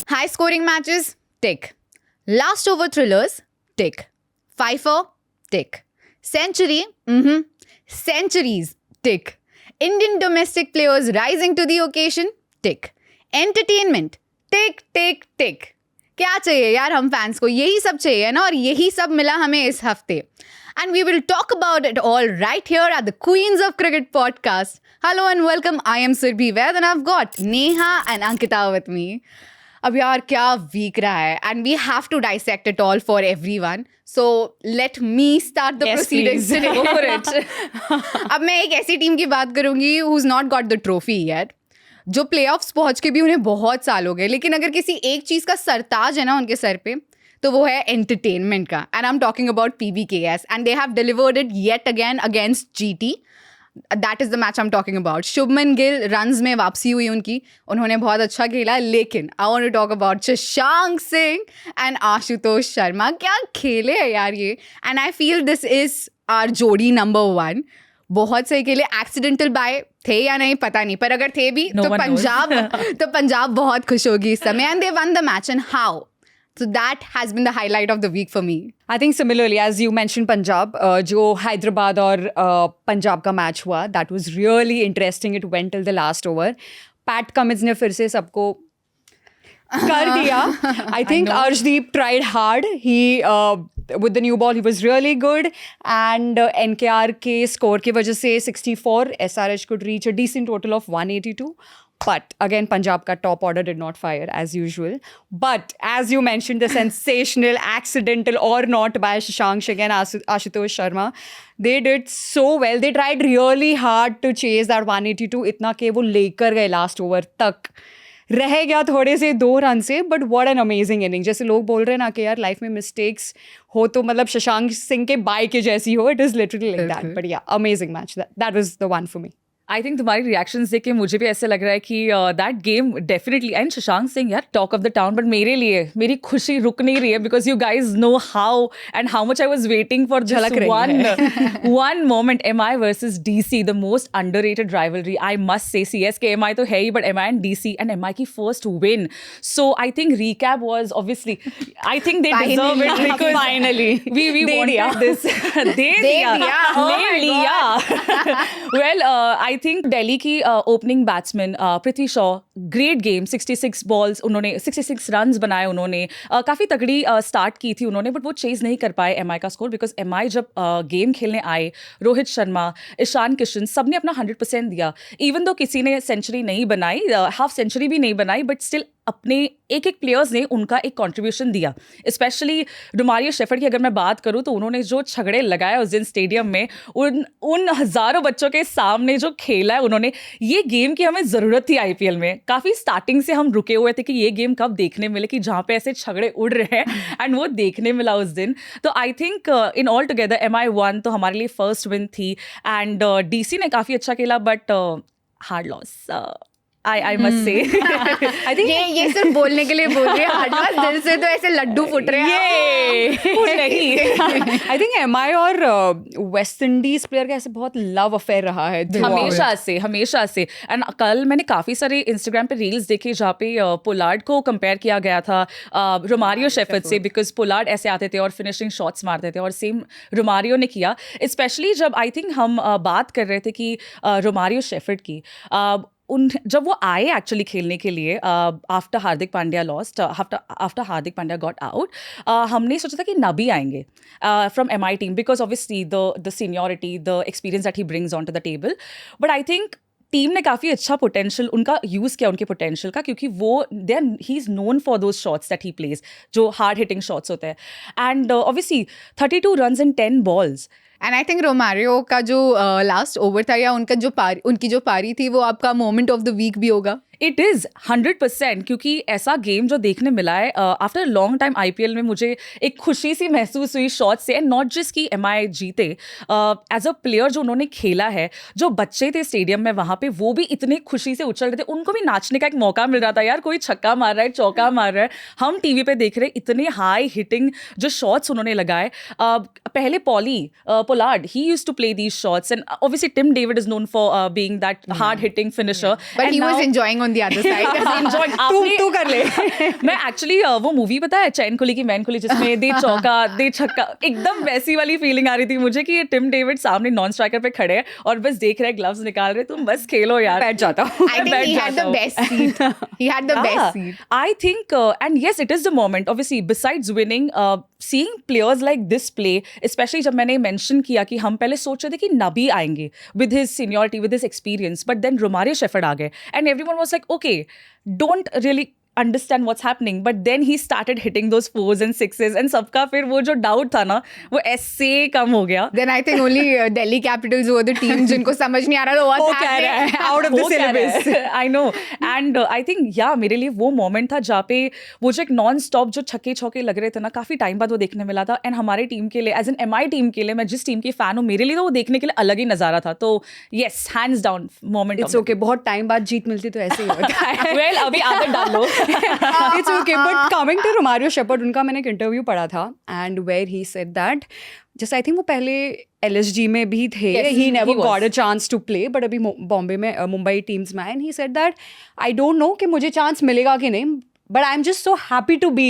High scoring matches, tick. Last over thrillers, tick. Pfeiffer, tick. Century, centuries, tick. Indian domestic players rising to the occasion, tick. Entertainment, tick, tick, tick. क्या चाहिए यार हम fans को, यही सब चाहिए ना, और यही सब मिला हमें इस हफ्ते. And we will talk about it all right here at the Queens of Cricket podcast. Hello and welcome. I am Surbhi Vaid and I've got Neha and Ankita with me. अब यार क्या वीक रहा है, and we have to dissect it all for everyone. So let me start the proceedings today. Go for it. अब मैं एक ऐसी team की बात करूंगी who's not got the trophy yet. जो प्लेऑफ्स पहुंच के भी उन्हें बहुत साल हो गए, लेकिन अगर किसी एक चीज़ का सरताज है ना उनके सर पे, तो वो है एंटरटेनमेंट का. And I am talking about PBKS and they have delivered it yet again against GT. That is the match I am talking about. Shubman Gill runs में वापसी हुई उनकी, उन्होंने बहुत अच्छा खेला, लेकिन I want to talk about Shashank Singh and Ashutosh Sharma. क्या खेले हैं यार ये. And I feel this is our जोड़ी नंबर 1. बहुत सही खेले. एक्सीडेंटल बाय थे या नहीं पता नहीं, पर अगर थे भी तो पंजाब बहुत खुश होगी इस समय. And they one the match. And how. So that has been the highlight of the week for me. I think similarly, as you mentioned Punjab, जो हैदराबाद और पंजाब का मैच हुआ, that was really interesting. It went till the last over. PAT Cummins ने फिर से सबको कर दिया. I think Arshdeep tried hard. He with the new ball he was really good, and NKR के score की वजह से 64, SRH could reach a decent total of 182. But again, Punjab ka top order did not fire as usual. But as you mentioned, the sensational, accidental or not by Shashank again, Ashutosh Sharma, they did so well. They tried really hard to chase that 182. इतना के वो लेकर गए last over तक. रह गया थोड़े से 2 रन से, but what an amazing inning. जैसे लोग बोल रहे हैं ना कि यार लाइफ में मिस्टेक्स हो तो मतलब शशांक सिंह के बाय के जैसी हो. It is literally like that. But yeah amazing match. That was the one for me. I think तुम्हारी रिएक्शंस देख के मुझे भी ऐसे लग रहा है कि that game definitely. And Shashank Singh यार talk of the town. But मेरे लिए मेरी खुशी रुक नहीं रही है, because you guys know how and how much I was waiting for this one moment. MI versus DC, the most underrated rivalry. I must say CSK MI तो है ही, but MI and DC and MI की first win. So I think recap was obviously, I think they deserve it because finally we wanted this. दे दिया. Well, I think Delhi की opening batsman Prithvi Shaw, great game. 66 balls उन्होंने, 66 runs बनाए उन्होंने. काफ़ी तगड़ी start की थी उन्होंने, बट वो चेज नहीं कर पाए MI का स्कोर, बिकॉज MI जब गेम खेलने आए, रोहित शर्मा, ईशान किशन, सब ने अपना 100% दिया. इवन दो किसी ने सेंचुरी नहीं बनाई, हाफ सेंचुरी भी नहीं बनाई, बट स्टिल अपने एक प्लेयर्स ने उनका एक कंट्रीब्यूशन दिया. स्पेशली रोमारियो शेफर्ड की अगर मैं बात करूं, तो उन्होंने जो झगड़े लगाए उस दिन स्टेडियम में, उन हज़ारों बच्चों के सामने जो खेला है उन्होंने, ये गेम की हमें ज़रूरत थी IPL में. काफ़ी स्टार्टिंग से हम रुके हुए थे कि ये गेम कब देखने मिले, कि जहाँ पे ऐसे झगड़े उड़ रहे हैं, एंड वो देखने मिला उस दिन. तो I think in all together MI won, तो हमारे लिए फर्स्ट विन थी. एंड DC ने काफ़ी अच्छा खेला, but hard loss. I must say. I think ये सिर्फ बोलने के लिए बोल रही है. Hard loss. दिल से तो ऐसे लड्डू फुट रहे हैं. I think MI और वेस्ट इंडीज प्लेयर का ऐसे बहुत लव अफेयर रहा है हमेशा से. एंड कल मैंने काफ़ी सारे इंस्टाग्राम पे रील्स देखे जहाँ पे पोलार्ड को कंपेयर किया गया था रोमारियो शेफर्ड से, बिकॉज पोलार्ड ऐसे आते थे और फिनिशिंग शॉट्स मारते थे, और सेम रोमारियो ने किया. स्पेशली जब आई थिंक हम बात कर रहे थे कि रोमारियो शेफर्ड की, जब वो आए एक्चुअली खेलने के लिए after Hardik Pandya lost, after Hardik Pandya got out, हमने सोचा था कि नबी आएंगे from MI team, because obviously the seniority, the experience that he brings on to the table. But I think team ने काफ़ी अच्छा पोटेंशियल उनका यूज़ किया, उनके पोटेंशियल का, क्योंकि वो he is known for those shots that he plays, जो हार्ड हिटिंग शॉट्स होते हैं. And obviously 32 runs in 10 balls. And I think Romario का जो लास्ट ओवर था, या उनकी जो पारी थी, वो आपका मोमेंट ऑफ द वीक भी होगा. इट इज़ 100%, क्योंकि ऐसा गेम जो देखने मिला है आफ्टर लॉन्ग टाइम IPL में, मुझे एक खुशी सी महसूस हुई शॉट से. एंड नॉट जस्ट कि MI जीते, एज अ प्लेयर जो उन्होंने खेला है, जो बच्चे थे स्टेडियम में वहाँ पे, वो भी इतने खुशी से उछल रहे थे, उनको भी नाचने का एक मौका मिल रहा था. यार कोई छक्का मार रहा है, चौका मार रहा है, हम टीवी पे देख रहे, इतने हाई हिटिंग जो शॉट्स उन्होंने लगाए. पहले Pollard, he used to play these shots, and obviously Tim David is known for being that hard hitting finisher. But he was enjoying on the other side. Enjoying. तू कर ले. मैं actually वो movie पता है चैन खुली की मैन खुली जिसमें दे चौका दे छक्का एकदम वैसी वाली फीलिंग आ रही थी मुझे कि ये टिम डेविड सामने नॉन स्ट्राइकर पे खड़े हैं और बस देख रहे हैं ग्लव्स निकाल रहे तुम बस खेलो यार. बैठ जाता हूँ. I think he had the best seat. He had the best seat. I think, and yes, it is the moment. Obviously, besides winning, seeing players like this play, especially जब मैंने mention किया कि हम पहले सोच रहे थे कि नबी आएंगे with his seniority, with his experience, but then Romario Shepherd आ गए, and everyone was like, okay, don't really understand what's happening, but then he started hitting those 4s and 6s and सबका फिर वो जो doubt था ना वो ऐसे कम हो गया. Then I think only Delhi Capitals were the team जिनको समझ नहीं आ रहा था वो what's कह रहा है happening. out of the वो कह रहा syllabus. है. I know. And I think मेरे लिए वो मोमेंट था जहाँ पे वो जो एक नॉन स्टॉप जो छक्के छक्के लग रहे थे ना काफी टाइम बाद वो देखने मिला था. एंड हमारे टीम के लिए एज एन MI टीम के लिए मैं जिस टीम की फैन हूँ मेरे लिए तो वो देखने के लिए अलग ही नजारा था. तो yes hands down moment. It's okay. बहुत टाइम बाद जीत मिलती तो ऐसे ही होता है. वेल अभी आदत डालो. It's okay. But coming to Romario Shepherd, उनका मैंने एक इंटरव्यू पढ़ा था and where he said that just I think वो पहले LSG में भी थे. Yes, he never he was. got a chance to play, but अभी बॉम्बे में मुंबई टीम्स में and he said that I don't know कि मुझे चांस मिलेगा कि नहीं, but I'm just so happy to be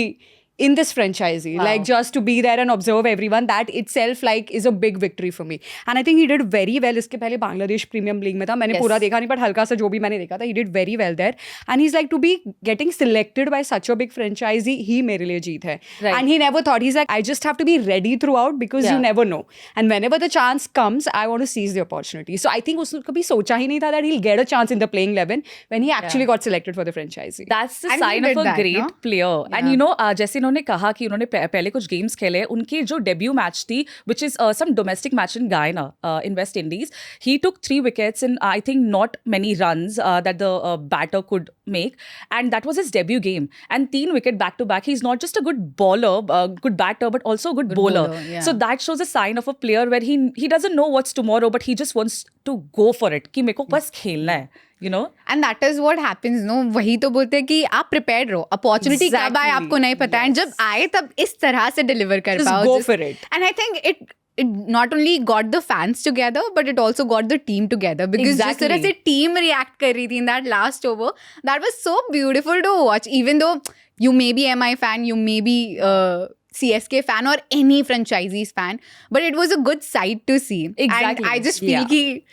in this franchisee. Wow. Like just to be there and observe everyone, that itself like is a big victory for me. And I think he did very well. इसके पहले Bangladesh premium league में था, मैंने Yes. पूरा देखा नहीं, but हल्का सा जो भी मैंने देखा था, he did very well there. And he's like to be getting selected by such a big franchisee, he मेरे लिए जीत है. Right. And he never thought, he's like, I just have to be ready throughout because you Yeah. never know. And whenever the chance comes, I want to seize the opportunity. So I think उसने कभी सोचा ही नहीं था that he'll get a chance in the playing 11 when he actually got selected for the franchisee. That's the And he sign did of a that, great no? player. And Yeah. you know, जैसे इन्होंने कहा कि उन्होंने पहले कुछ games खेले, उनकी जो डेब्यू मैच थी, which is some domestic match in Guyana, in West Indies, he took 3 wickets in I think not many runs that the batter could make, and that was his debut game. And 3 wicket back to back. He's not just a good bowler, good batter, but also a good bowler. Yeah. So that shows a sign of a player where he doesn't know what's tomorrow, but he just wants to go for it. कि मेरे को बस खेलना है. You know? And that is what happens, no? वही तो बोलते हैं कि आप prepared रहो. Opportunity कब आए Exactly. आपको नहीं पता है. And जब आए तब इस तरह से deliver कर Just पाओ. go for it. And I think it not only got the fans together, but it also got the team together. Because जिस तरह से Exactly. team react कर रही थी in that last over, that was so beautiful to watch. Even though you may be MI fan, you may be CSK fan or any franchisees fan, but it was a good sight to see. Exactly. And I just feel Yeah. कि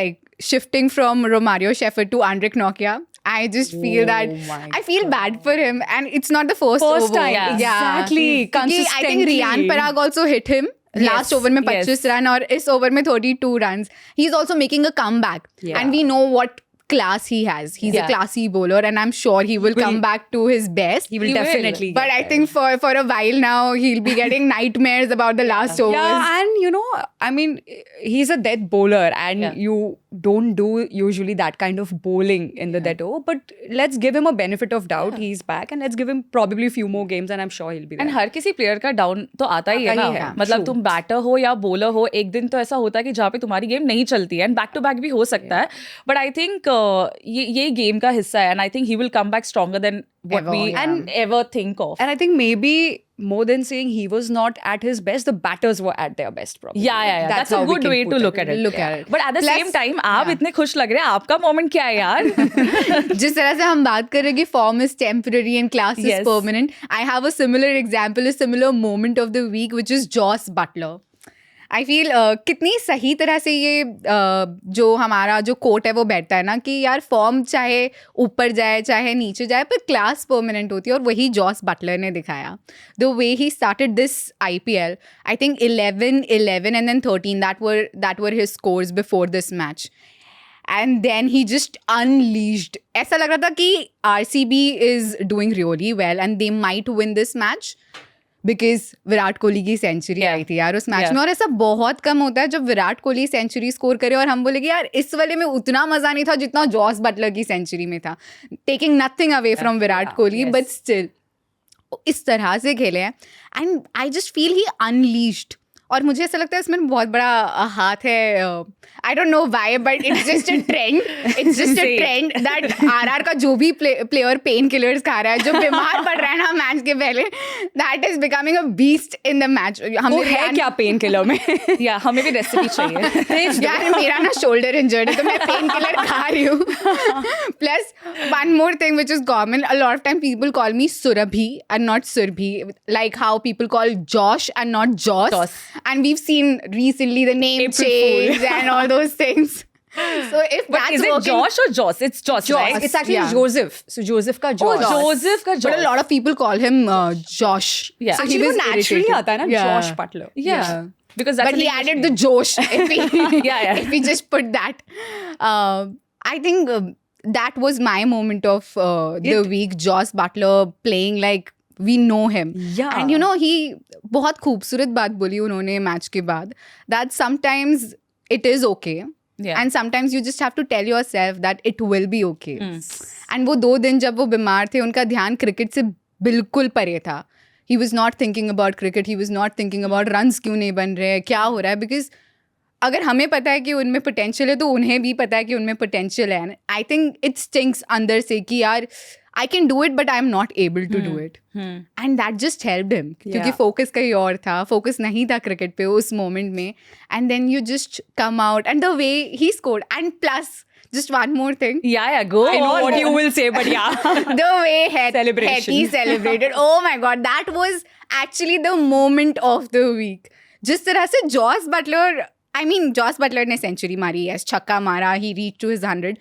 like shifting from Romario Shepherd to Andrik Nokia, I just feel that my I feel bad for him, and it's not the first First over. time, exactly, क्योंकि I think consistently. Riyan Parag also hit him. Last Yes, over में yes. 25 run और इस over में 32 runs. He's also making a comeback, Yeah. and we know what class he has. He's a Yeah. classy bowler, and I'm sure he will come back to his best. He will He will. definitely But get I there. think for a while now, he'll be getting nightmares about the last overs. Yeah, and you know, I mean, he's a death bowler, and Yeah. you don't do usually that kind of bowling in the death over. But let's give him a benefit of doubt. He's back, and let's give him probably a few more games, and I'm sure he'll be there. And हर किसी player का down तो आता ही है आता ना. ही है, मतलब true. तुम बैटर हो या बॉलर हो, एक दिन तो ऐसा होता है कि जहाँ पे तुम्हारी गेम नहीं चलती है, एंड बैक टू बैक भी हो सकता है. बट आई थिंक ये गेम का हिस्सा है, and I think he will come back stronger than what Ever, we yeah. And ever think of. And I think maybe more than saying he was not at his best, the batters were at their best. Probably. Yeah. That's a how we good can way put to look at it. Look at it. But at the Plus- same time, आप इतने खुश लग रहे हैं, आपका moment क्या है यार? जिस तरह से हम बात कर रहे हैं कि form is temporary and class is Yes. permanent, I have a similar example, a similar moment of the week, which is Joss Butler. I feel कितनी सही तरह से ये जो हमारा जो कोट है वो बैठता है ना कि यार फॉर्म चाहे ऊपर जाए चाहे नीचे जाए पर क्लास परमानेंट होती है, और वही जॉस बटलर ने दिखाया. The way he started this IPL, I think 11 and then 13 that were his scores before this match. And then he just unleashed. ऐसा लग रहा था कि RCB is doing really well and they might win this match because Virat Kohli की century आई थी यार उस match में. और ऐसा बहुत कम होता है जब विराट कोहली सेंचुरी स्कोर करे और हम बोले कि यार इस वाले में उतना मजा नहीं था जितना जॉस बटलर की सेंचुरी में था. Taking nothing away from Virat Kohli, but still इस तरह से खेले हैं. And I just feel he unleashed. और मुझे ऐसा लगता है इसमें बहुत बड़ा हाथ है. I don't know why but it's just a trend. It's just a trend that RR का जो भी प्लेयर पेन किलर्स खा रहा है, जो बीमार पड़ रहा है ना मैच के पहले, that is becoming a beast in the match. वो है क्या पेन किलर में? या हमें भी रेसिपी चाहिए. यार मेरा ना शोल्डर इंजर्ड है तो मैं पेन किलर खा रही हूँ. Plus one more thing which is common, a lot of time people call me Surabhi and not Surbhi, like how people call Josh and not Joss. And we've seen recently the name April change and all those things. So if But that's is it working, Josh or Joss? It's Josh, right? It's actually Yeah. Joseph. So Joseph का Oh, Josh. Joseph का but a Josh. lot of people call him Josh. Yeah. So Actually वो was naturally irritated. आता है ना, Yeah. Josh Butler. Yeah. Because that's But he an English added name. the Josh if we, Yeah. if we just put that. I think that was my moment of the week. Josh Butler playing like we know him. Yeah. And you know, he बहुत खूबसूरत बात बोली उन्होंने match के बाद, that sometimes it is okay. Yeah. And sometimes you just have to tell yourself that it will be okay. And वो 2 दिन जब वो बीमार थे, उनका ध्यान क्रिकेट से बिल्कुल परे था. He was not thinking about cricket. He was not thinking about runs क्यों नहीं बन रहे हैं, क्या हो रहा है. Because अगर हमें पता है कि उनमें पोटेंशियल है तो उन्हें भी पता है कि उनमें पोटेंशियल है. आई थिंक इट स्टिंक्स अंदर से कि यार I can do it but I am not able to do it. And that just helped him, क्योंकि फोकस कहीं और था, फोकस नहीं था क्रिकेट पे उस मोमेंट में. And then you just come out and the way he scored. And plus just one more thing. Yeah, go I know on. what you will say, but yeah. The way Celebration. Hetty celebrated. Oh my God, that was actually the moment of the week. जिस तरह से Jos Buttler, I mean, Jos Buttler ने century मारी, yes, छक्का मारा, he reached to his 100.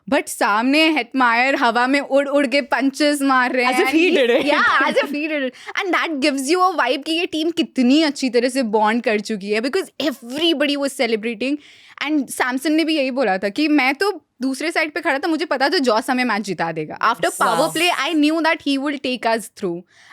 But सामने Hetmyer हवा में उड़ उड़ के पंचेस मार रहे हैं. As if he did it. Yeah, as if he did it. And that gives you a vibe कि ये टीम कितनी अच्छी तरह से बॉन्ड कर चुकी है, because everybody was celebrating. And Samson ने भी यही बोला था कि मैं तो दूसरे साइड पे खड़ा था, मुझे पता था जॉस हमें मैच जिता देगा. After power play I knew that he will take us through,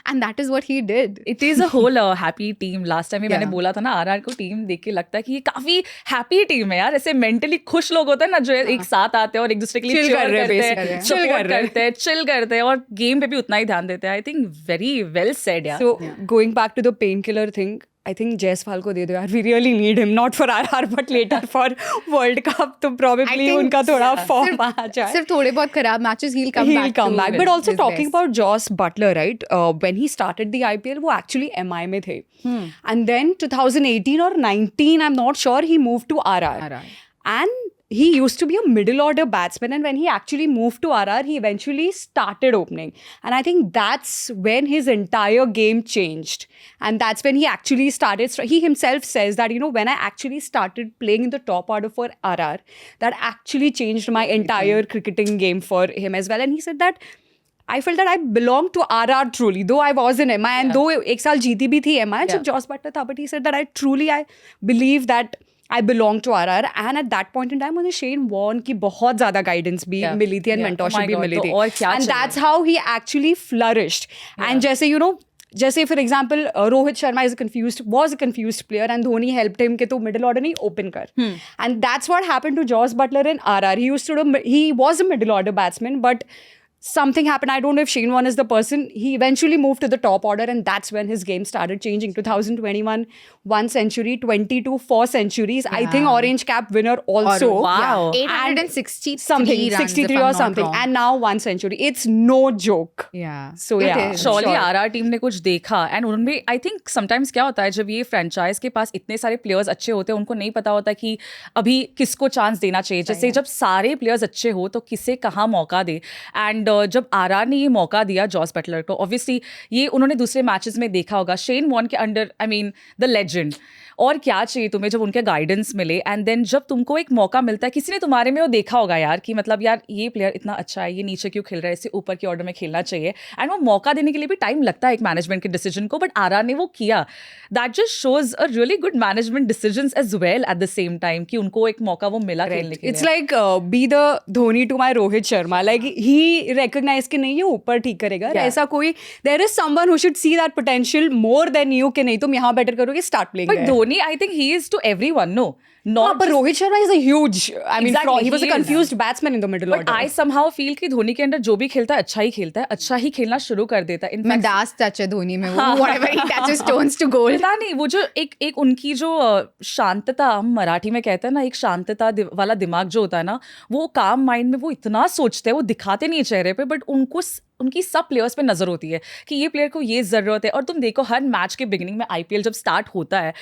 and that is what he did. It is a whole happy team. Last time मैंने बोला था ना, आरआर को टीम देख के लगता है कि ये काफी हैप्पी टीम है यार. ऐसे मेंटली खुश लोग होते हैं ना, जो एक साथ आते हैं और एक दूसरे के लिए Chill कर रहे हैं, करते basically. हैं, Chill support कर रहे हैं. करते हैं, चिल करते हैं और गेम पे भी उतना ही ध्यान देते हैं. I think very well said यार. So going back to the painkiller thing, I think Jaiswal को दे दो यार. We really need him, not for RR but later for World Cup. तो probably उनका थोड़ा form आ जाए. सिर्फ थोड़े बहुत खराब matches he'll come back. But also his talking best. about Joss Butler, right? When he started the IPL, वो actually MI में थे. And then 2018 or 19, I'm not sure, he moved to RR. And he used to be a middle order batsman, and when he actually moved to RR, he eventually started opening. And I think that's when his entire game changed. And that's when he actually started. He himself says that, you know, when I actually started playing in the top order for RR, that actually changed my entire cricketing game for him as well. And he said that I felt that I belonged to RR truly, though I was in MI, and though एक साल जीती भी थी MI जब Jos Buttler था, but he said that I believe that I belong to RR. And at that point in time, मुझे Shane Warne की बहुत ज़्यादा गाइडेंस भी मिली थी and mentorship भी मिली थी. And that's how he actually flourished. And जैसे, you know, जैसे for example Rohit Sharma was a confused player and Dhoni helped him कि तू middle order नहीं open कर. And that's what happened to Joss Butler in RR. He was a middle order batsman, but something happened. I don't know if Shane Warne is the person. He eventually moved to the top order, and that's when his game started changing. 2021, 1 century, 22, 4 centuries. I think orange cap winner also. Wow. 863 Something, runs, 63 if I'm or not something. wrong. And now 1 century. It's no joke. Yeah. So It yeah. is. Surely sure. RR team ने कुछ देखा, and उन्होंने I think sometimes क्या होता है जब ये franchise के पास इतने सारे प्लेयर्स अच्छे होते हैं, उनको नहीं पता होता कि अभी किसको चांस देना चाहिए. जैसे जब सारे प्लेयर्स अच्छे हो तो किसे कहाँ मौका दे. एंड जब आरआर ने ये मौका दिया जॉस बटलर को, ऑब्वियसली ये उन्होंने दूसरे मैचेस में देखा होगा शेन वॉर्न के under, I mean the legend. और क्या चाहिए तुम्हें जब उनके गाइडेंस मिले, एंड देन जब तुमको एक मौका मिलता है, किसी ने तुम्हारे में वो देखा होगा यार कि मतलब यार ये प्लेयर इतना अच्छा है, ये नीचे क्यों खेल रहा है, इसे ऊपर के ऑर्डर में खेलना चाहिए. एंड वो मौका देने के लिए भी टाइम लगता है एक मैनेजमेंट के डिसीजन को, बट आरआर ने वो किया. That just shows a really good management decisions as well at the same time कि उनको एक मौका वो मिला खेलने के लिए. It's like be the Dhoni to my Rohit Sharma. Like he recognized कि नहीं ये ऊपर ठीक करेगा. ऐसा कोई there is someone who should see that potential more than you कि नहीं तुम यहाँ better करोगे, start playing. But Dhoni, I think he is to everyone, no? Not but just- Rohit Sharma is a huge, I mean, Exactly, he was a he is. confused batsman in the middle But order. I somehow feel कि धोनी के अंदर जो भी खेलता है अच्छा ही खेलता है, अच्छा ही खेलना शुरू कर देता है. In fact, Midas touch है धोनी में वो whatever he touches turns to gold. पता नहीं वो जो एक उनकी जो शांतता, हम मराठी में कहते हैं ना, एक शांतता वाला दिमाग जो होता है ना, वो काम माइंड में वो इतना सोचते हैं, वो दिखाते नहीं है चेहरे पे, बट उनकी सब प्लेयर्स पे नजर होती है कि ये प्लेयर को ये जरूरत है. और तुम देखो हर मैच के बिगिनिंग में आईपीएल जब स्टार्ट होता है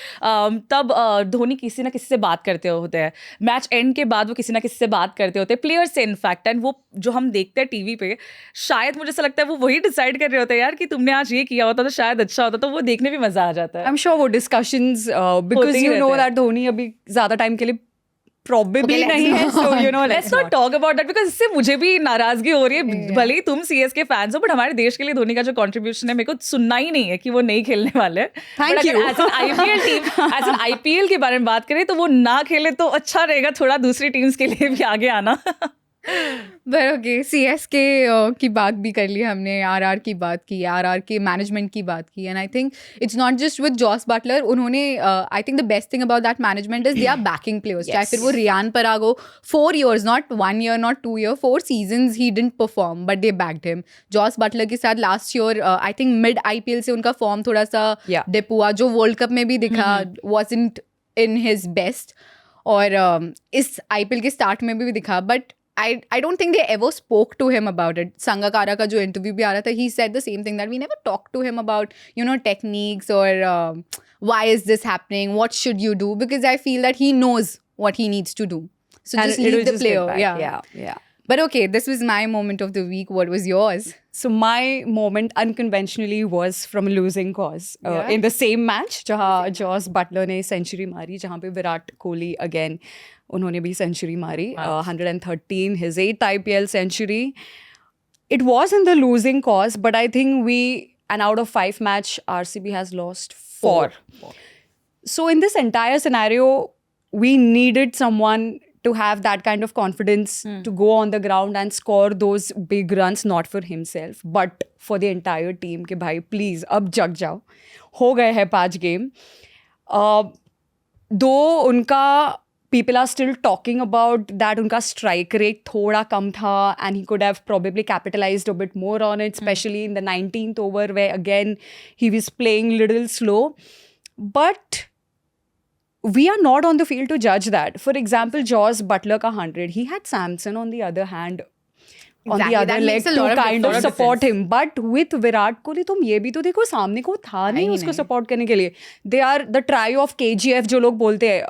तब धोनी किसी ना किसी से बात करते होते हैं, मैच एंड के बाद वो किसी ना किसी से बात करते होते हैं प्लेयर्स से इनफैक्ट. एंड वो जो हम देखते हैं टीवी पे, शायद मुझे ऐसा लगता है वो वही डिसाइड कर रहे होते हैं यार कि तुमने आज ये किया होता तो शायद अच्छा होता, तो वो देखने में मजा आ जाता है. I'm sure वो discussions, because he you know रहते हैं. that धोनी अभी ज़्यादा time के लिए probably Okay, let's नहीं है, not. so you know, let's not talk about that because इससे मुझे भी नाराजगी हो रही है. भले ही तुम सीएसके फैंस हो, बट हमारे देश के लिए धोनी का जो कंट्रीब्यूशन है मेरे को सुनना ही नहीं है कि वो नहीं खेलने वाले. Thank you. As an IPL team, as an IPL के बारे में बात करें तो वो ना खेले तो अच्छा रहेगा, थोड़ा दूसरी टीम्स के लिए भी आगे आना. पर ओके CSK की बात भी कर ली हमने, RR की बात की, RR के मैनेजमेंट की बात की. And I think it's not just with Jos Buttler. उन्होंने I think the best thing about that management is they are backing players. चाहे फिर वो रियान पराग हो, 4 years, not 1 year, not 2 year, 4 seasons he didn't perform but they backed him. Jos Buttler के साथ last year I think mid IPL से उनका form थोड़ा सा डिप हुआ, जो वर्ल्ड कप में भी दिखा wasn't in his best, और इस IPL के स्टार्ट में भी दिखा. But I don't think they ever spoke to him about it. Sangakkara का जो इंटरव्यू भी आ रहा था, he said the same thing that we never talked to him about, you know, techniques or why is this happening, what should you do, because I feel that he knows what he needs to do. So And just it'll leave the just get player. back. Yeah. But okay, this was my moment of the week. What was yours? So my moment unconventionally was from a losing cause. Yeah. In the same match, जहाँ Jos Buttler ने century मारी, जहाँ पे Virat Kohli again उन्होंने भी century मारी, 113, his 8th IPL century. It was in the losing cause, but I think and out of 5 match, RCB has lost 4. So in this entire scenario, we needed someone to have that kind of confidence to go on the ground and score those big runs, not for himself, but for the entire team. कि भाई please अब जग जाओ, हो गए हैं 5 game. दो उनका people are still talking about that उनका strike rate थोड़ा कम था, and he could have probably capitalized a bit more on it, especially in the 19th over where again he was playing little slow. But we are not on the field to judge that. For example, Joss Butler ka 100, he had Samson on the other hand, on Exactly, the other that leg makes a to lot of kind of difference. support him. But with Virat Kohli, तुम ये भी तो देखो, सामने को था नहीं उसको support करने के लिए. They are the trio of KGF जो लोग बोलते हैं,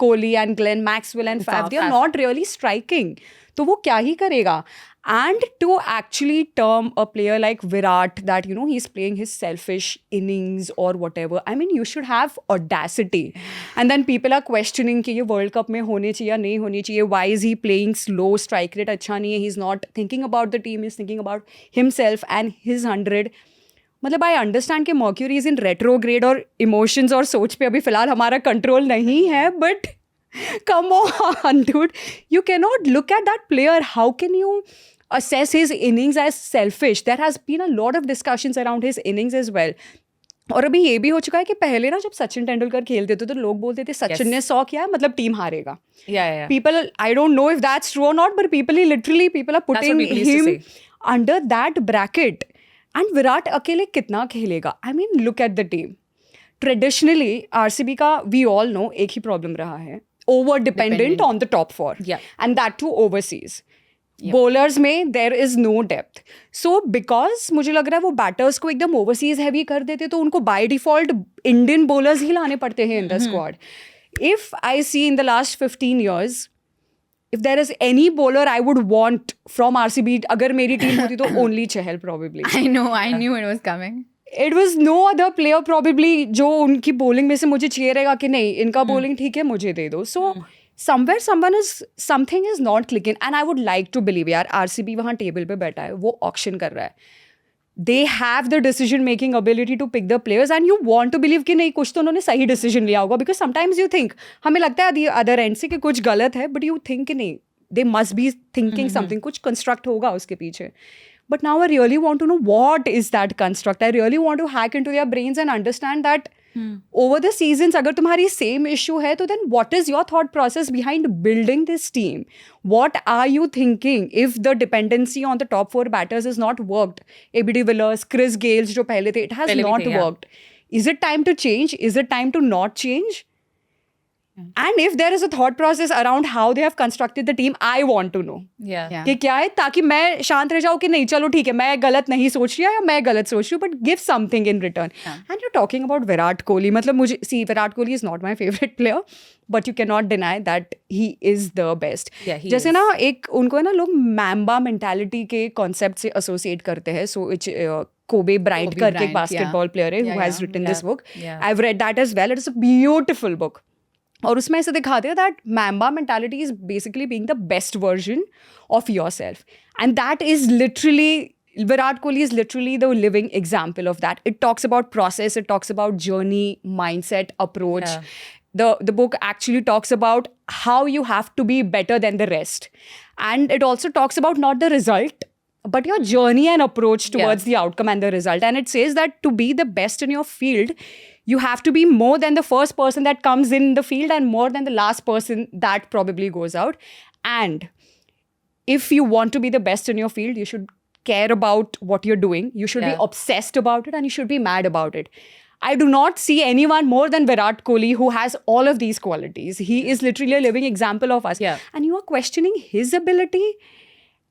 Kohli and Glenn Maxwell and Faf. They are not really striking. तो वो क्या ही करेगा? And to actually term a player like Virat that, you know, he's playing his selfish innings or whatever, I mean, you should have audacity. And then people are questioning कि ये World Cup में होने चाहिए या नहीं होने चाहिए. Why is he playing slow? Strike rate अच्छा नहीं है. He's not thinking about the team. He's thinking about himself and his 100. मतलब I understand कि Mercury is in retrograde और emotions और सोच पे अभी फ़िलहाल हमारा control नहीं है. But come on, dude. You cannot look at that player. How can you assess his innings as selfish? There has been a lot of discussions around his innings as well. और अभी ये भी हो चुका है कि पहले ना जब सचिन तेंदुलकर खेलते थे तो लोग बोलते थे सचिन ने 100 किया है मतलब टीम हारेगा. People, I don't know if that's true or not, but people are putting him under that bracket. And Virat अकेले कितना खेलेगा? I mean, look at the team. Traditionally, RCB का we all know एक ही problem रहा है, over dependent on the top 4. Yeah. And that too overseas. Bowlers में there is no depth. So because मुझे लग रहा है वो batters को एकदम overseas heavy कर देते तो उनको by default Indian bowlers ही लाने पड़ते हैं in the squad. If I see in the last 15 years, if there is any bowler I would want from RCB, अगर मेरी team होती तो only Chahal probably. I knew it was coming. It was no other player probably जो उनकी bowling में से मुझे चाहिए रहेगा कि नहीं इनका bowling ठीक है मुझे दे दो. So somewhere something is not clicking, and I would like to believe यार RCB वहाँ table पे बैठा है, वो auction कर रहा है. They have the decision making ability to pick the players, and you want to believe कि नहीं कुछ तो उन्होंने सही decision लिया होगा, because sometimes you think हमें लगता है the other end से कि कुछ गलत है, but you think कि नहीं they must be thinking something, कुछ construct होगा उसके पीछे. But now I really want to know what is that construct. I really want to hack into their brains and understand that over the seasons अगर तुम्हारी same issue है तो then what is your thought process behind building this team? What are you thinking if the dependency on the top 4 batters is not worked? AB de Villiers, Chris Gayles जो पहले थे, it has पहले भी not थे, yeah. Worked. Is it time to change? Is it time to not change? And if there is a thought process around how they have constructed the team, I want to know. Yeah. Yeah. कि क्या है, ताकि मैं शांत रह जाऊँ कि नहीं चलो ठीक है मैं गलत नहीं सोच रही या मैं गलत सोच रही हूँ, but give something in return. And you talking about Virat Kohli, मतलब मुझे Virat Kohli is not my favourite player but you can not deny that he is the best. Yeah, he जैसे is. ना एक उनको है ना लोग मैम्बा मेंटालिटी के कॉन्सेप्ट से एसोसिएट करते हैं. So it's Kobe Bryant Kobe करके एक Bryant, बास्केटबॉल प्लेयर है Yeah, who has yeah. written this Yeah, book. yeah. I've read that as well. It's a beautiful book. और उसमें ऐसे दिखाते हैं that mamba mentality is basically being the best version of yourself, and that is literally Virat Kohli is literally the living example of that. It talks about process, it talks about journey, mindset, approach. Yeah. The book actually talks about how you have to be better than the rest. And it also talks about not the result, but your journey and approach towards the outcome and the result. And it says that to be the best in your field, you have to be more than the first person that comes in the field and more than the last person that probably goes out. And if you want to be the best in your field, you should care about what you're doing. You should be Yeah. obsessed about it and you should be mad about it. I do not see anyone more than Virat Kohli who has all of these qualities. He is literally a living example of us. Yeah. And you are questioning his ability?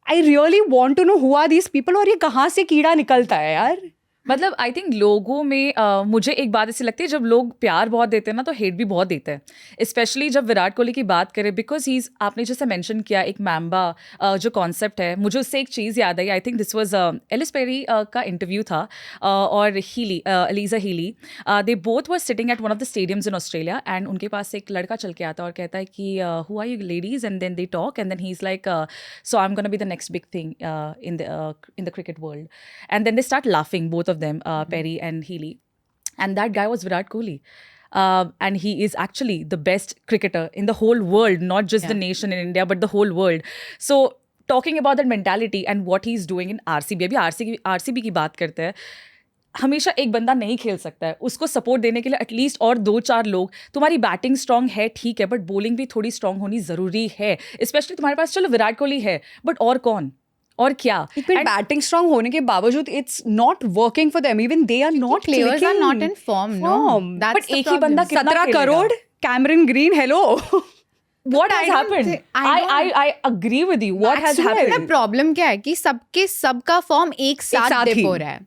I really want to know who are these people और ये कहाँ से कीड़ा निकलता है यार? मतलब I think लोगों में मुझे एक बात ऐसी लगती है, जब लोग प्यार बहुत देते हैं ना तो हेट भी बहुत देते हैं, स्पेशली जब विराट कोहली की बात करें, बिकॉज ही इज़, आपने जैसे मेंशन किया एक मैम्बा जो कॉन्सेप्ट है, मुझे उससे एक चीज़ याद आई. I think this was Ellyse Perry का इंटरव्यू था और Healy, Alyssa Healy, they both were sitting at one of the stadiums in Australia, and उनके पास एक लड़का चल के आता है और कहता है कि who are you ladies, and then they talk and then he is like so I am gonna be the next big thing in the cricket world, and then they start laughing, both of them, Perry and Healy, and that guy was Virat Kohli. And he is actually the best cricketer in the whole world, not just the nation in India, but the whole world. So talking about that mentality and what he's doing in RCB, अभी RCB की बात करते हैं, हमेशा एक बंदा नहीं खेल सकता है, उसको सपोर्ट देने के लिए एटलीस्ट और 2-4 लोग. तुम्हारी बैटिंग स्ट्रांग है ठीक है, बट बॉलिंग भी थोड़ी स्ट्रांग होनी ज़रूरी है, स्पेशली तुम्हारे पास चलो विराट कोहली है, बट और कौन और क्या? बैटिंग स्ट्रांग होने के बावजूद it's not working for them. Even they are not Players are not in form. No, that's But the एक ही बंदा problem. कितना 17 खेलेगा? Crore Cameron green, hello. What has happened? I I agree with you. What has Maxwell. happened? ना problem क्या है कि सबका form एक साथ साथ ही. डिप हो रहा है.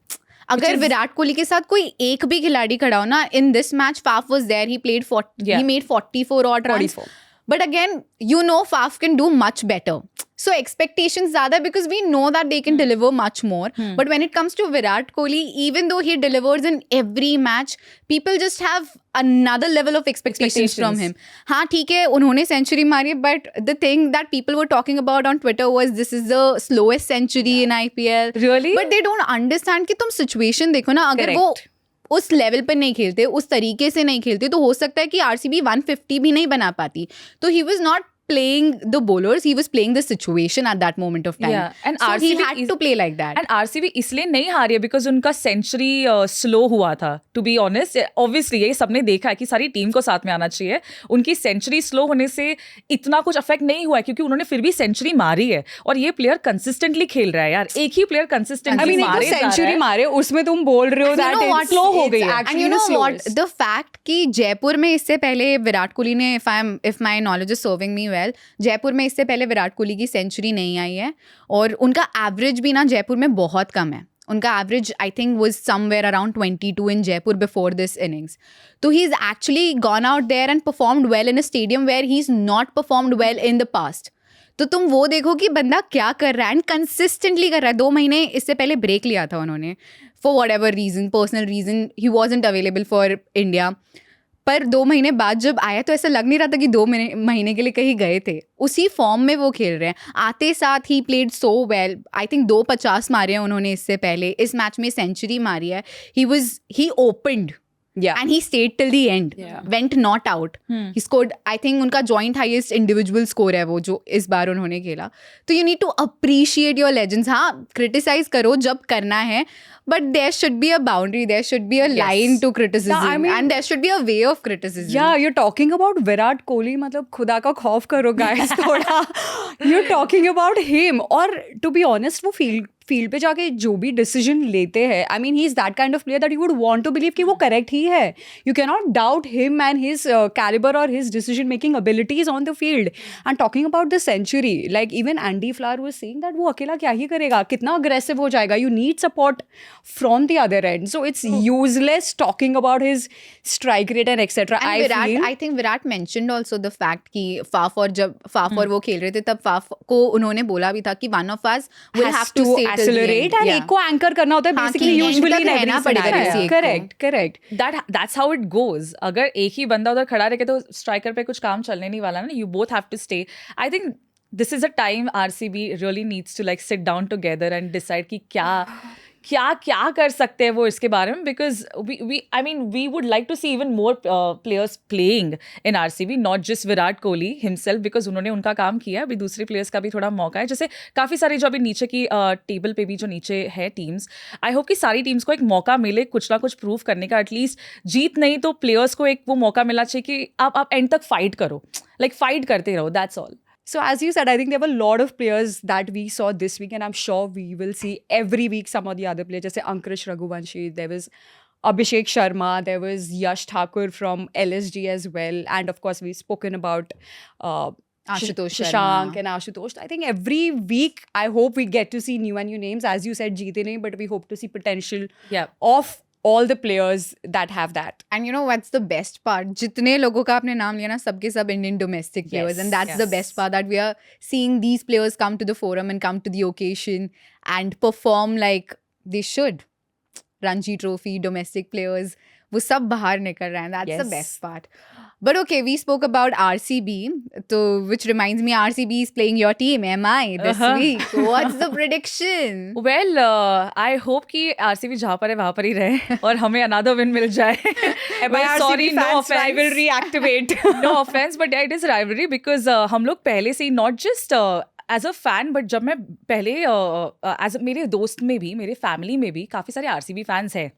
अगर विराट कोहली के साथ कोई एक भी खिलाड़ी खड़ा हो ना, in this match Faf was there, he played he made 44 odd runs. 44. But again, you know Faf can do much better. So expectations ज़्यादा, because we know that they can deliver much more. But when it comes to Virat Kohli, even though he delivers in every match, people just have another level of expectations from him. हाँ ठीक है, उन्होंने century मारी, but the thing that people were talking about on Twitter was this is the slowest century in IPL. Really? But they don't understand कि तुम situation देखो ना, अगर वो उस लेवल पर नहीं खेलते, उस तरीके से नहीं खेलते, तो हो सकता है कि आरसीबी 150 भी नहीं बना पाती. तो he was not playing the bowlers, he was playing the situation at that moment of time. Yeah, and so he RCB had is- to play like that. And RCB इसलिए नहीं हारी है बिकॉज उनका सेंचुरी स्लो हुआ था. To be honest, obviously ये सबने देखा है कि सारी टीम को साथ में आना चाहिए. उनकी सेंचुरी स्लो होने से इतना कुछ अफेक्ट नहीं हुआ है क्योंकि उन्होंने फिर भी सेंचुरी मारी है. और ये प्लेयर कंसिस्टेंटली खेल रहा है यार, एक ही प्लेयर कंसिस्टेंटली अभी मारे जा रहा सेंचुरी है. मारे, उसमें तुम बोल रहे हो You know that what? Slow हो गई It's है. and you know what? The fact कि जयपुर में इससे पहले विराट कोहली ने, if my knowledge is serving me well, Jaipur में इससे पहले विराट कोहली की सेंचुरी नहीं आई है, और उनका एवरेज भी ना जयपुर में बहुत कम है. उनका average I think was somewhere around 22 in Jaipur before this innings. तो he is actually gone out there and performed well in a stadium where he is not performed well in the past. तो तुम वो देखो कि बंदा क्या कर रहा है, एंड कंसिस्टेंटली कर रहा है. 2 महीने इससे पहले ब्रेक लिया था उन्होंने for whatever reason, personal reason, he wasn't available for India. पर 2 महीने बाद जब आया तो ऐसा लग नहीं रहा था कि 2 महीने के लिए कहीं गए थे. उसी फॉर्म में वो खेल रहे हैं. आते साथ he played so well. I think 250 मारे हैं उन्होंने इससे पहले. इस मैच में सेंचुरी मारी है. ही opened Yeah. And he stayed till the end. Yeah. Went not out. He scored, I think उनका joint highest individual score है वो जो इस बार उन्होंने खेला. तो you need to appreciate your legends. हाँ, criticize करो जब करना है, but there should be a boundary. There should be a line to criticism. Yeah, I mean- and there should be a way of criticism. Yeah, you're talking about Virat Kohli. मतलब खुदा का खौफ करो guys थोड़ा. You're talking about him. और to be honest, वो field पे जाके जो भी डिसीजन लेते हैं, I mean he is that kind of player that you would want to believe कि वो करेक्ट ही है. You can not doubt him and his calibre और his decision making abilities on the field. And talking about the century, like even Andy Flower was saying that वो अकेला क्या ही करेगा, कितना अग्रेसिव हो जाएगा. You need support from the other and. So it's useless talking about his strike rate and etcetera. And I think Virat mentioned also the fact कि जब फाफ और वो खेल रहे थे तब फाफ को उन्होंने बोला भी था कि one of us will have to stay till the accelerate end. and Yeah. एक को एंकर करना होता है हाँ, बेसिकली कि end यूजुअली तक रहना पड़ेगा किसी एक को. Correct. That's how it goes. अगर एक ही बंदा उधर खड़ा रहे तो स्ट्राइकर पे कुछ काम चलने नहीं वाला ना. You both have to stay. I think this is a time RCB really needs to like sit down together and decide कि क्या कर सकते हैं वो इसके बारे में. Because we would like to see even more players playing in RCB, not just Virat Kohli himself, because उन्होंने उनका काम किया. अभी दूसरे प्लेयर्स का भी थोड़ा मौका है. जैसे काफ़ी सारी जो अभी नीचे की टेबल पे भी जो नीचे है टीम्स, आई होप कि सारी टीम्स को एक मौका मिले कुछ ना कुछ प्रूव करने का. एटलीस्ट जीत नहीं तो प्लेयर्स को एक वो मौका मिलना चाहिए कि आप एंड तक फाइट करो, लाइक फाइट करते रहो. That's all. So as you said, I think there were a lot of players that we saw this week, and I'm sure we will see every week some of the other players. Jaise Ankush Raghuvanshi, there was Abhishek Sharma, there was Yash Thakur from LSG as well, and of course we've spoken about Ashutosh Shashank Sharma. and Ashutosh. I think every week I hope we get to see new and new names. As you said, jeete nahi, but we hope to see potential of all the players that have that. And you know what's the best part? जितने लोगों का आपने नाम लिया ना, सबके सब Indian domestic players. And that's the best part, that we are seeing these players come to the forum and come to the occasion and perform like they should. Ranji Trophy, domestic players, वो सब बाहर निकल रहे हैं. That's the Yes. best part. But okay, we spoke about RCB, so which reminds me, RCB is playing your team, MI, this week. What's the prediction? Well, I hope कि RCB जहाँ पर है वहाँ पर ही रहे और हमें another win मिल जाए. My Sorry, RCB no fans offense. rivalry activate. No offense, but yeah, it is rivalry because हम लोग पहले से ही not just as a fan, but जब मैं पहले as मेरे दोस्त में भी, मेरे फैमिली में भी काफ़ी सारे RCB फैंस हैं.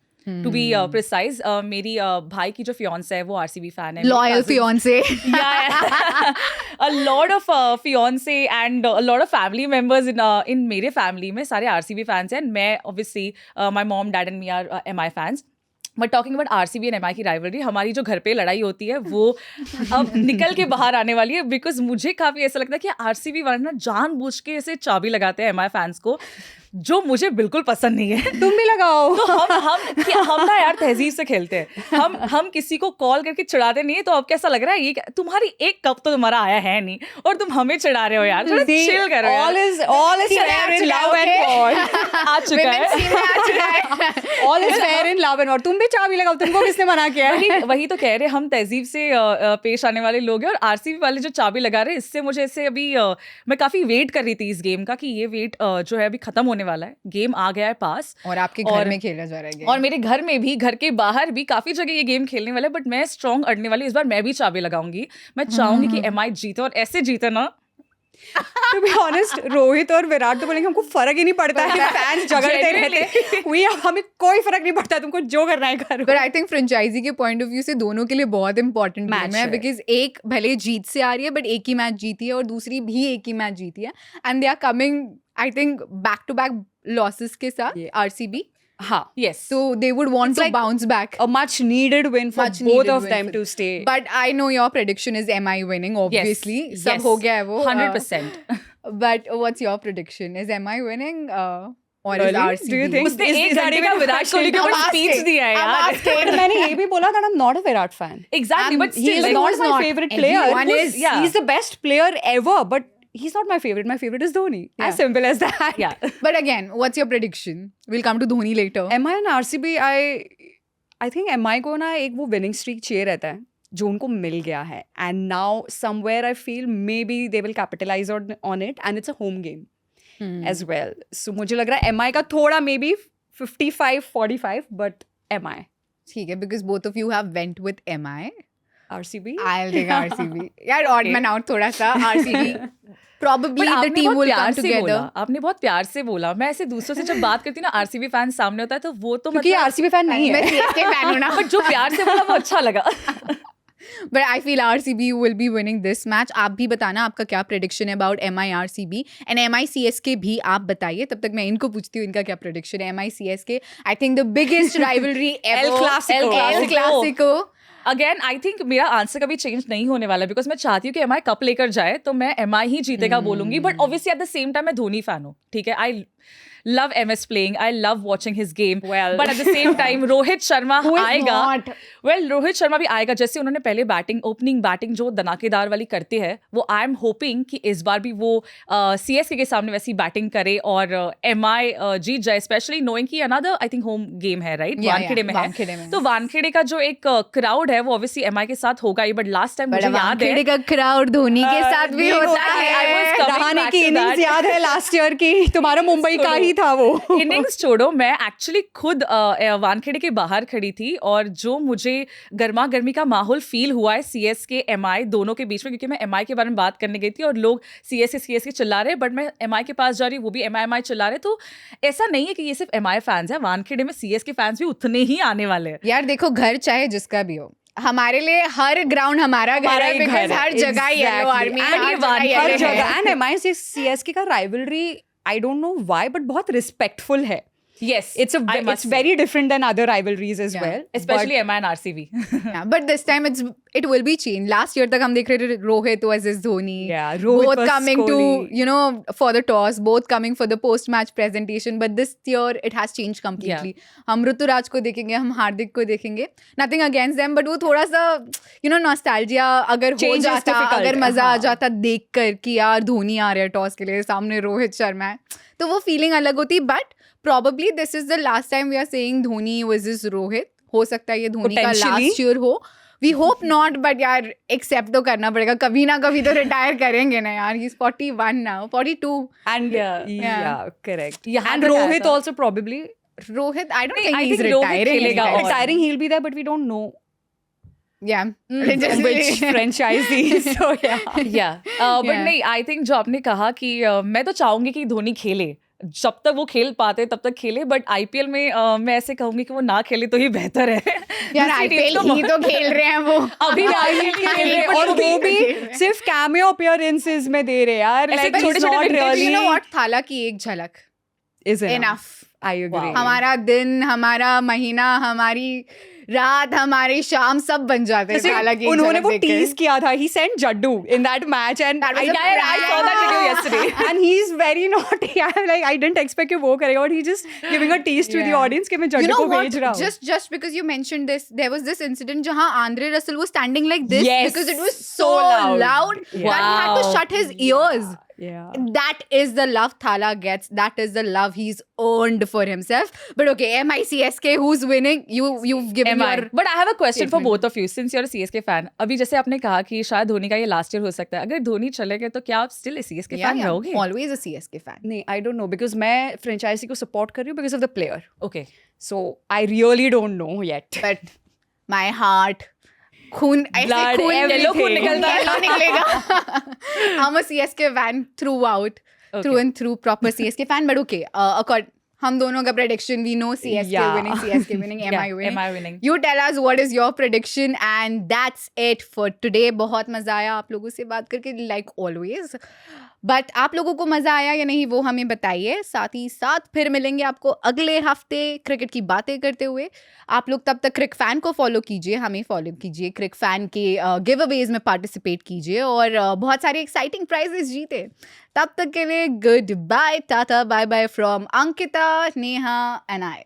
To be precise, मेरी भाई की जो fiance है वो RCB fan है. Loyal fiance. Yeah, a lot of fiance and a lot of family members in मेरे family में सारे RCB fans हैं. And मैं obviously my mom, dad and me are MI fans. But talking about RCB and MI की rivalry, हमारी जो घर पे लड़ाई होती है वो अब निकल के बाहर आने वाली है. बिकॉज मुझे काफ़ी ऐसा लगता है कि RCB वाले ना जानबूझ के ऐसे चाबी लगाते हैं MI फैंस को, जो मुझे बिल्कुल पसंद नहीं है. तुम भी लगाओ. तो हम ना यार तहजीब से खेलते हैं. हम किसी को कॉल करके चिढ़ाते नहीं है. तो अब कैसा लग रहा है ये तुम्हारी एक कप तो तुम्हारा आया है नहीं और तुम हमें चिढ़ा रहे हो यार. थोड़ा चिल करो यार. all is fair in love and war. आ चुका है. All is fair in love and war. तुम भी चाबी लगाओ, तुमको किसने मना किया है? वही तो कह रहे, हम तहजीब से पेश आने वाले लोग हैं. और RCB वाले जो चाबी लगा रहे हैं, इससे मुझे ऐसे अभी मैं काफी वेट कर रही थी इस गेम का कि ये वेट जो है अभी खत्म होने वाला है. गेम आ गया है पास और आपके घर में खेला जा रहा है game. और मेरे घर में भी, घर के बाहर भी काफी जगह ये गेम खेलने वाला है. बट मैं स्ट्रॉन्ग अड़ने वाली, इस बार मैं भी चाबी लगाऊंगी. मैं चाहूंगी कि MI जीते और ऐसे जीते ना. To be honest, रोहित और विराट तो बोलेंगे हमको फर्क ही नहीं पड़ता है, फैंस झगड़ते रहते, हमें कोई फर्क नहीं पड़ता, तुमको जो करना है करो. But I think फ्रेंचाइजी के पॉइंट ऑफ व्यू से दोनों के लिए बहुत इंपॉर्टेंट Match मैच है. है. बिकॉज एक भले जीत से आ रही है बट एक ही मैच जीती है और दूसरी भी एक ही मैच जीती है. And they are coming I think back to back losses के साथ RCB. हाँ, Yes. So they would want It's to like bounce back. a much needed win for Much both needed of win them for- to stay. But I know your prediction is MI winning, obviously. Yes. सब हो गया है वो. 100%. But what's your prediction? Is MI winning or is Really? RCB? Do you think? उसने Is एक that घंटे even का a Virat Kohli के ऊपर I'm स्पीच asking. दिया है I'm यार. But मैंने ये भी बोला that I'm not a Virat fan. Exactly, but He still, is like, not my favorite player. Everyone is. Yeah. He's the best player ever, but he's not my favorite. My favorite is Dhoni. Yeah. As simple as that. yeah. But again, what's your prediction? We'll come to Dhoni later. MI and RCB, I think MI को ना एक वो winning streak चाहिए रहता है जो उनको मिल गया है. And now somewhere I feel maybe they will capitalize on it, and it's a home game as well. So मुझे लग रहा है MI का थोड़ा maybe 55-45, but MI. ठीक है, because both of you have went with MI. RCB. I'll take RCB. यार odd man out थोड़ा सा RCB. Probably But the आपने team बहुत will प्यार come से together. बोला, आपने बहुत प्यार से बोला. मैं ऐसे दूसरों से जब बात करती हूँ ना, RCB फैन सामने होता है तो वो तो क्योंकि मतलब RCB fan नहीं मैं है. CSK fan हूँ ना. बट जो प्यार से बोला वो अच्छा लगा. But I feel RCB will be winning this match. आप भी बताना आपका क्या prediction है about MI RCB and MI CSK भी आप बताइए. तब तक मैं इनको पूछती हूँ इनका क्या prediction है. MI CSK, I think the biggest rivalry ever. El Clasico. El Clasico. Again I think मेरा आंसर कभी चेंज नहीं होने वाला बिकॉज मैं चाहती हूँ कि एमआई कप लेकर जाए तो मैं एमआई ही जीतेगा बोलूंगी but obviously eight the same time मैं धोनी फैन हूँ ठीक है आई love MS playing. I love watching his game. Well. But at the same time, Rohit Sharma Who is आएगा. not? Well, Rohit Sharma भी आएगा. जैसे उन्होंने पहले ओपनिंग बैटिंग जो धमाकेदार वाली करते हैं, वो आई एम होपिंग कि इस बार भी वो CSK के सामने वैसी बैटिंग करे और MI जीत जाए. स्पेशली नोइंग कि another I think home game है राइट वानखेड़े में वानखेड़े है. में. तो वानखेड़े का जो एक क्राउड है वो ऑब्वियसली MI के साथ होगा ही. बट लास्ट टाइम मुझे याद है वानखेड़े का crowd धोनी के साथ भी होता I was है. coming रहाणे back की to इनिंग्स that. याद है लास्ट ईयर की. तुम्हारा मुंबई का ही था वो. इनिंग्स छोड़ो मैं एक्चुअली खुद वानखेड़े के बाहर खड़ी थी और जो मुझे गर्मा गर्मी का माहौल फील हुआ है CSK MI दोनों के बीच में क्योंकि मैं MI के बारे में बात करने गई थी और लोग CSK चिल्ला रहे बट मैं MI के पास जा रही हूँ वो भी MI चिल्ला रहे. तो ऐसा नहीं है कि ये सिर्फ MI फैंस है. वानखेड़े में CSK फैंस भी उतने ही आने वाले हैं. यार देखो घर चाहे जिसका भी हो हमारे लिए हर ग्राउंड हमारा घर है because हर जगह येलो आर्मी हर जगह. एंड MI से CSK का rivalry I don't know why but बहुत रिस्पेक्टफुल है. Yes, It's very different than other rivalries as Yeah. well. especially MI and RCB. Yeah, but this time it will be changed. Last year तक हम देख रहे थे Rohit versus Dhoni. Yeah, Rohit both was coming Kohli. to for the toss, both coming for the post match presentation. But this year it has changed completely. हम ऋतुराज को देखेंगे, हम हार्दिक को देखेंगे. Nothing against them, but वो थोड़ा सा nostalgia अगर हो Change is जाता, difficult. अगर मजा आ हाँ. जाता देख कर कि यार धोनी आ रहे हैं टॉस के लिए सामने रोहित शर्मा है तो वो फीलिंग अलग होती. But probably this is the last time we are saying Dhoni versus Rohit. हो सकता है ये धोनी का Potentially. लास्ट ईयर हो. We hope not, but यार एक्सेप्ट तो करना पड़ेगा. कभी ना कभी तो रिटायर करेंगे ना यार. He's 41 now, 42. And Yeah. correct. यहाँ And तक आया Rohit था. also probably Rohit, I don't नहीं, think I he's think Rohit retiring. खेलेगा anytime. और- retiring. He'll be there, but we don't know Yeah. which franchisee. So yeah. But Yeah. नहीं I think जो आपने कहा कि मैं तो चाहूंगी कि धोनी खेले जब तक वो खेल पाते तब तक खेले बट IPL में मैं ऐसे कहूंगी कि वो ना खेले तो ही बेहतर है. यार दूसरी team IPL ही तो खेल रहे हैं वो. अभी अभी IPL खेल रहे हैं, but और वो भी खेल रहे हैं. सिर्फ कैमियो अपीयरेंसेस में दे रहे हैं यार. ऐसे Like छोटे-छोटे he's not vintage, really You know what? थाला की एक झलक is enough. I agree. Wow. हमारा दिन, हमारा महीना, हमारी रात, हमारी शाम सब बन जाते हैं जैसे थाला की एक उन्होंने झलक वो देख के. टीज किया था. He sent Jaddu in that match and That was a I saw that video yesterday. and he's very naughty. I'm like I didn't expect कि वो करेगा but he's just giving a tease to the Yeah. audience कि मैं You Jaddu know को what? भेज रहा हूँ. Just because you mentioned this, there was this incident जहाँ Andre Russell was standing like this Yes. because it was So so loud. loud that he had to Wow. shut his ears. Yeah. That is the love Thala gets. That is the love he's earned for himself. But okay, MICSK, who's winning? You've given your. But I have a question for statement. Both of you since you are CSK fan. अभी जैसे आपने कहा कि शायद धोनी का ये last year हो सकता है. अगर धोनी चले गए तो क्या आप still CSK Yeah, fan yeah. रहोगे? Always a CSK fan. नहीं, I don't know because मैं franchisee को support कर रही हूँ because of the player. Okay So I really don't know yet. But my heart, खून ऐसे Blood, खून yellow खून निकलता है. yellow निकलेगा. I'm a CSK fan throughout, through and through, proper CSK fan. But okay, हम दोनों का prediction, we know CSK Yeah. winning, CSK winning, MI winning. MI winning. You tell us what is your prediction and that's it for today. बहुत मजा आया आप लोगों से बात करके like always. बट आप लोगों को मजा आया या नहीं वो हमें बताइए. साथ ही साथ फिर मिलेंगे आपको अगले हफ्ते क्रिकेट की बातें करते हुए. आप लोग तब तक क्रिक फैन को फॉलो कीजिए, हमें फॉलो कीजिए, क्रिक फैन के गिव अवेज में पार्टिसिपेट कीजिए और बहुत सारे एक्साइटिंग प्राइजेस जीते. तब तक के लिए goodbye, tata, bye bye from Ankita, Neha and I.